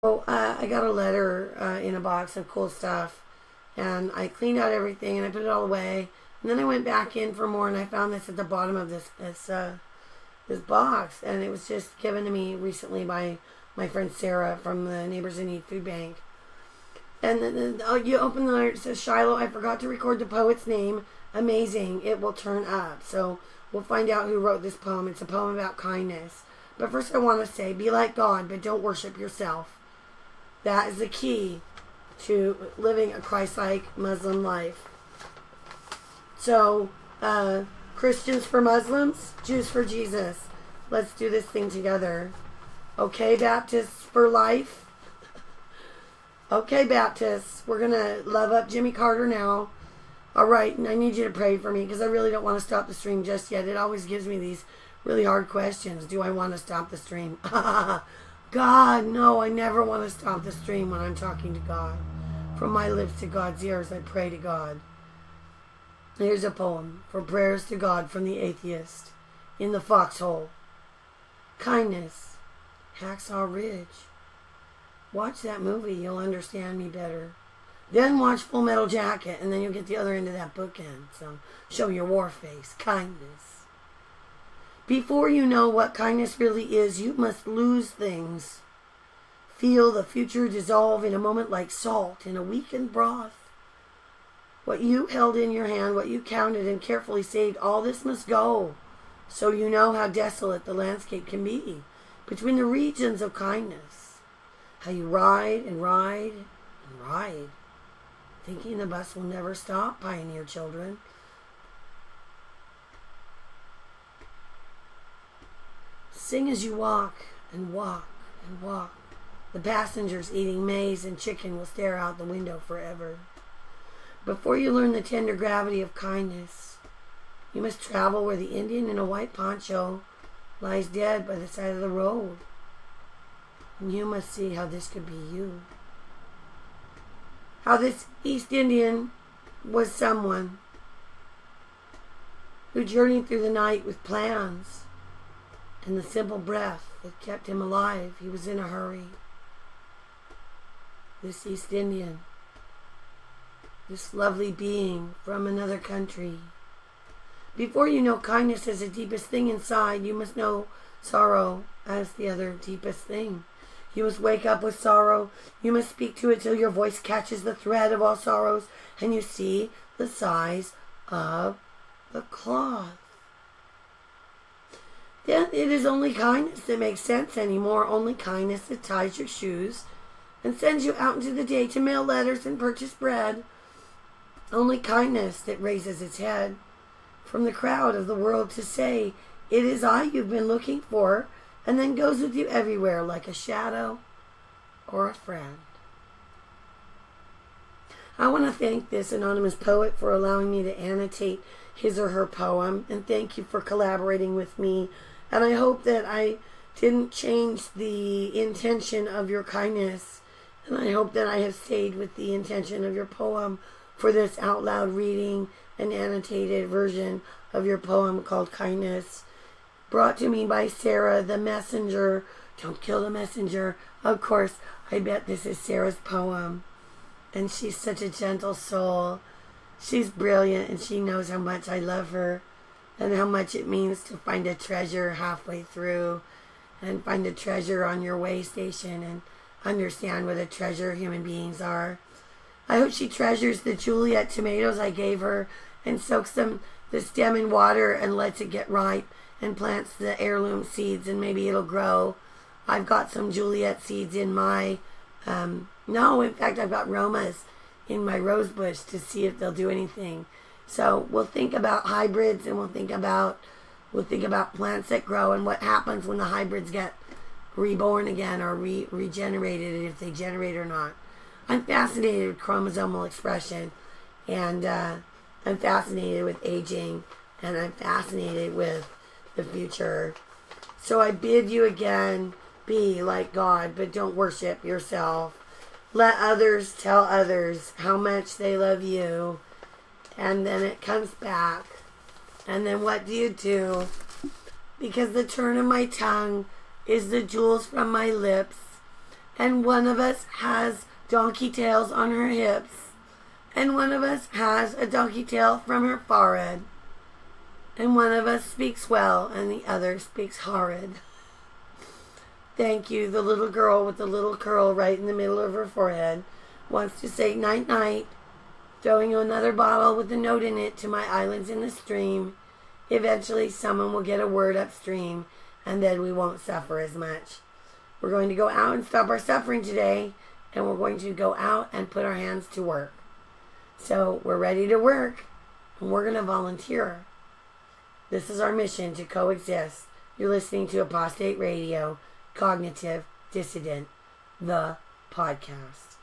So I got a letter in a box of cool stuff, and I cleaned out everything and I put it all away. And then I went back in for more, and I found this at the bottom of this box, and it was just given to me recently by my friend Sarah from the Neighbors in Need Food Bank. And then you open the letter, it says, "Shilo, I forgot to record the poet's name. Amazing, it will turn up." So we'll find out who wrote this poem. It's a poem about kindness. But first I want to say, be like God, but don't worship yourself. That is the key to living a Christ-like Muslim life. So, Christians for Muslims, Jews for Jesus. Let's do this thing together. Okay, Baptists for life. Okay, Baptists, we're going to love up Jimmy Carter now. All right, and I need you to pray for me because I really don't want to stop the stream just yet. It always gives me these really hard questions. Do I want to stop the stream? God, no, I never want to stop the stream when I'm talking to God. From my lips to God's ears, I pray to God. Here's a poem for prayers to God from the atheist in the foxhole. Kindness, Hacksaw Ridge. Watch that movie, you'll understand me better. Then watch Full Metal Jacket, and then you'll get the other end of that bookend. So show your war face. Kindness. Before you know what kindness really is, you must lose things. Feel the future dissolve in a moment like salt in a weakened broth. What you held in your hand, what you counted and carefully saved, all this must go. So you know how desolate the landscape can be between the regions of kindness. How you ride and ride and ride, thinking the bus will never stop, pioneer children. Sing as you walk and walk and walk. The passengers eating maize and chicken will stare out the window forever. Before you learn the tender gravity of kindness, you must travel where the Indian in a white poncho lies dead by the side of the road. And you must see how this could be you. How this East Indian was someone who journeyed through the night with plans and the simple breath that kept him alive. He was in a hurry. This East Indian, this lovely being from another country. Before you know kindness as the deepest thing inside, you must know sorrow as the other deepest thing. You must wake up with sorrow. You must speak to it till your voice catches the thread of all sorrows and you see the size of the cloth. Then it is only kindness that makes sense anymore. Only kindness that ties your shoes and sends you out into the day to mail letters and purchase bread. Only kindness that raises its head from the crowd of the world to say, "It is I you've been looking for," and then goes with you everywhere like a shadow or a friend. I want to thank this anonymous poet for allowing me to annotate his or her poem, and thank you for collaborating with me. And I hope that I didn't change the intention of your kindness, and I hope that I have stayed with the intention of your poem for this out loud reading, an annotated version of your poem called Kindness, brought to me by Sarah, the messenger. Don't kill the messenger. Of course, I bet this is Sarah's poem. And she's such a gentle soul. She's brilliant, and she knows how much I love her and how much it means to find a treasure halfway through and find a treasure on your way station and understand what a treasure human beings are. I hope she treasures the Juliet tomatoes I gave her and soaks the stem in water and lets it get ripe and plants the heirloom seeds, and maybe it'll grow. I've got some Juliet seeds in my, in fact, I've got Romas in my rose bush to see if they'll do anything. So we'll think about hybrids, and we'll think about plants that grow and what happens when the hybrids get reborn again or regenerated, and if they generate or not. I'm fascinated with chromosomal expression, and I'm fascinated with aging, and I'm fascinated with the future. So I bid you again, be like God, but don't worship yourself. Let others tell others how much they love you, and then it comes back. And then what do? Because the turn of my tongue is the jewels from my lips, And one of us has donkey tails on her hips. And one of us has a donkey tail from her forehead. And one of us speaks well and the other speaks horrid. Thank you. The little girl with the little curl right in the middle of her forehead wants to say night-night, throwing you another bottle with a note in it to my islands in the stream. Eventually someone will get a word upstream, and then we won't suffer as much. We're going to go out and stop our suffering today, and we're going to go out and put our hands to work. So we're ready to work, and we're going to volunteer. This is our mission, to coexist. You're listening to Apostate Radio, Cognitive Dissident, the podcast.